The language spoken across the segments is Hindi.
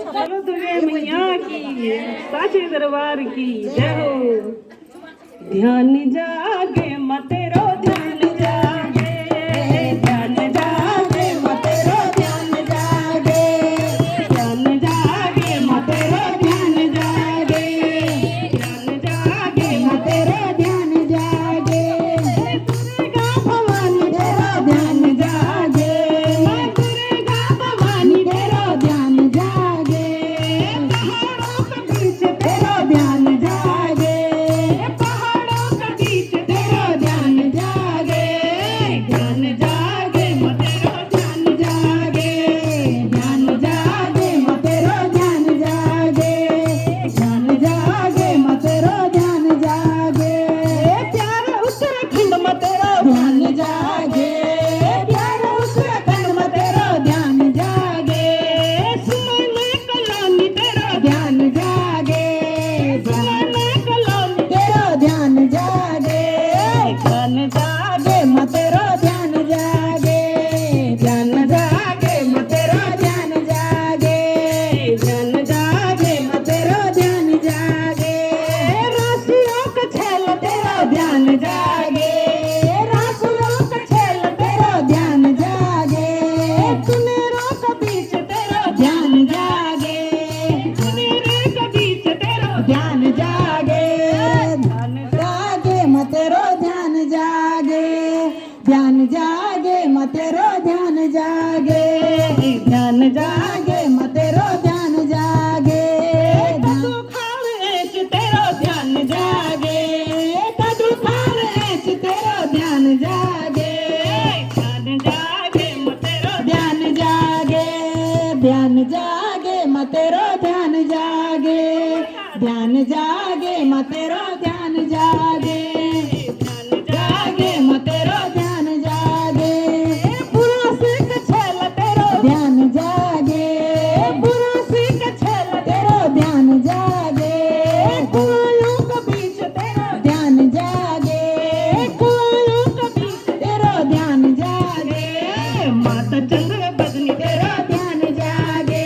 बोलो दुर्गे मैया की, साचे दरबार की जय हो। ध्यान जागे मतेरो ध्यान जागे, ध्यान जागे मतेरो ध्यान जागे, ध्यान जागे मतेरो ध्यान जागे, ध्यान जागे मतेरो ध्यान जागे। दुर्गा भवानी तेरा ध्यान जागे, दुर्गा भवानी तेरा ध्यान जागे। पहाड़ों के बीच तेरा ध्यान जागे, पहाड़ों के बीच तेरा ध्यान जागे। ध्यान जागे मतेरो ध्यान जागे, ध्यान जागे मतेरो ध्यान जागे, ध्यान जागे मतेरो ध्यान जागे। प्यारे उत्तराखंड मतेरो ध्यान जागे, प्यारे उत्तराखंड मतेरो ध्यान जागे। सुमन कलानी तेरा ध्यान जागे, सुमन कलानी तेरा ध्यान जागे। ध्यान जागे मतेरो ध्यान जागे, ध्यान जागे मतेरो ध्यान जागे, ध्यान जागे मतेरो ध्यान जागे। राशियों का छेल तेरा ध्यान जागे, राशियों का छेल तेरा ध्यान जागे। सुनेरों के बीच तेरा ध्यान जागे, सुनेरों के बीच तेरा ध्यान जागे। ध्यान जागे मतेरो ध्यान जागे, ध्यान जागे मतेरो ध्यान जागे, ध्यान जागे मतेरो ध्यान जागे। कदू खाल ऐच तेरो ध्यान जागे, कदू खाल ऐच तेरो ध्यान जागे। ध्यान जागे मतेरो ध्यान जागे, ध्यान जागे मतेरो ध्यान जागे, ध्यान जागे मतेरो ध्यान जागे, ध्यान जागे मतेरो ध्यान जागे। बुरा सिख छल तेरो ध्यान जागे, बुरा सिख छल तेरो ध्यान जागे। कुआयों के बीच तेरो ध्यान जागे, कुआयों के बीच तेरो ध्यान जागे। माता चंद्र बदनी तेरा ध्यान जागे,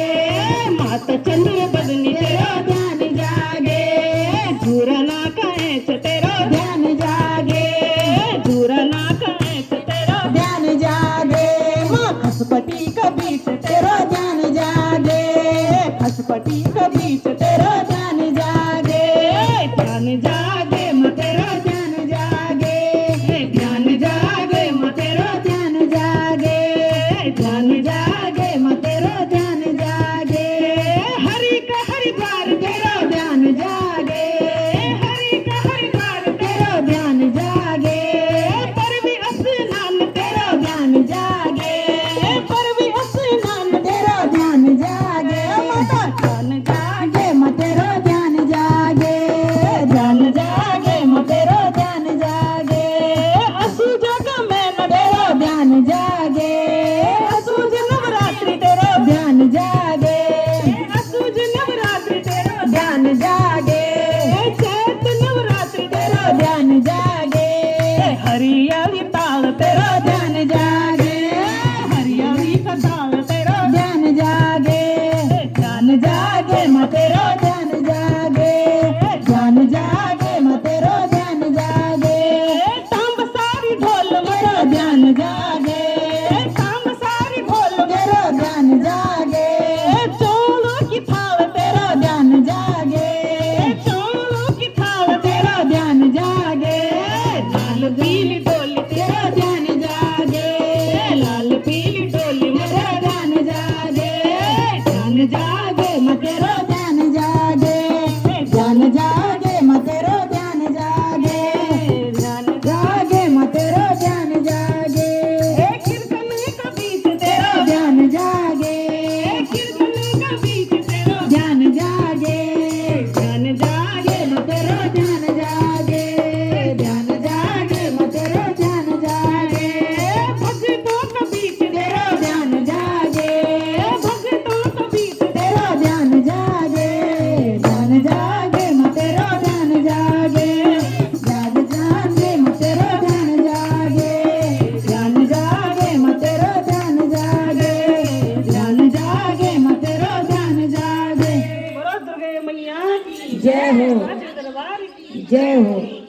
माता चंद्र बदनी तेरा ध्यान जागे। झूरना का ऐच तेरा ध्यान जागे, झूरना का ऐच तेरा ध्यान जागे। माँ खसपटी का बीच तेरा ध्यान जागे, खसपटी का बीच तेरा ध्यान जागे। ध्यान जागे मतेरो ध्यान जागे, ध्यान जागे मतेरो ध्यान जागे, ध्यान जागे मतेरो ध्यान जागे। हरि का हरिद्वार तेरा ध्यान जागे, हरि का हरिद्वार तेरा ध्यान जागे। परवी स्नान तेरा ध्यान जागे, परवी स्नान तेरा ध्यान जागे। माता ध्यान जागे मतेरो ध्यान जागे, ध्यान जागे मतेरो ध्यान जागे। असुज का मैना तेरा ध्यान जागे, असुज नवरात्रि तेरा ध्यान जागे, असुज नवरात्रि तेरा ध्यान जागे। चैत नवरात्रि तेरा ध्यान जागे। हरियाली ताल तेरा ध्यान जागे, हरियाली का ताल तेरा ध्यान जागे। ध्यान जागे मतेरो ध्यान जागे, ध्यान जागे मतेरो ध्यान जागे। तांब सारी ढोल मेरो ध्यान जागे, तांब सारी ढोल मेरो ध्यान जागे। चोलों की थाल तेरा ध्यान जागे, चोलों की थाल तेरा ध्यान जागे। लाल पीली डोली तेरा ध्यान जागे, लाल पीली डोली मेरा ध्यान जागे। ध्यान जागे मतेरो ध्यान जागे, ध्यान जागे मतेरो ध्यान जागे, ध्यान जागे मतेरो ध्यान जागे। कीर्तन का बीच तेरा ध्यान जागे, कीर्तन का बीच तेरा ध्यान जागे। ध्यान जागे मतेरो ध्यान जागे, ध्यान जागे मतेरो ध्यान जागे। भक्तों का बीच तेरा ध्यान जागे, भक्तों का बीच तेरा ध्यान जागे। जय हो, साचे दरबार की जय हो।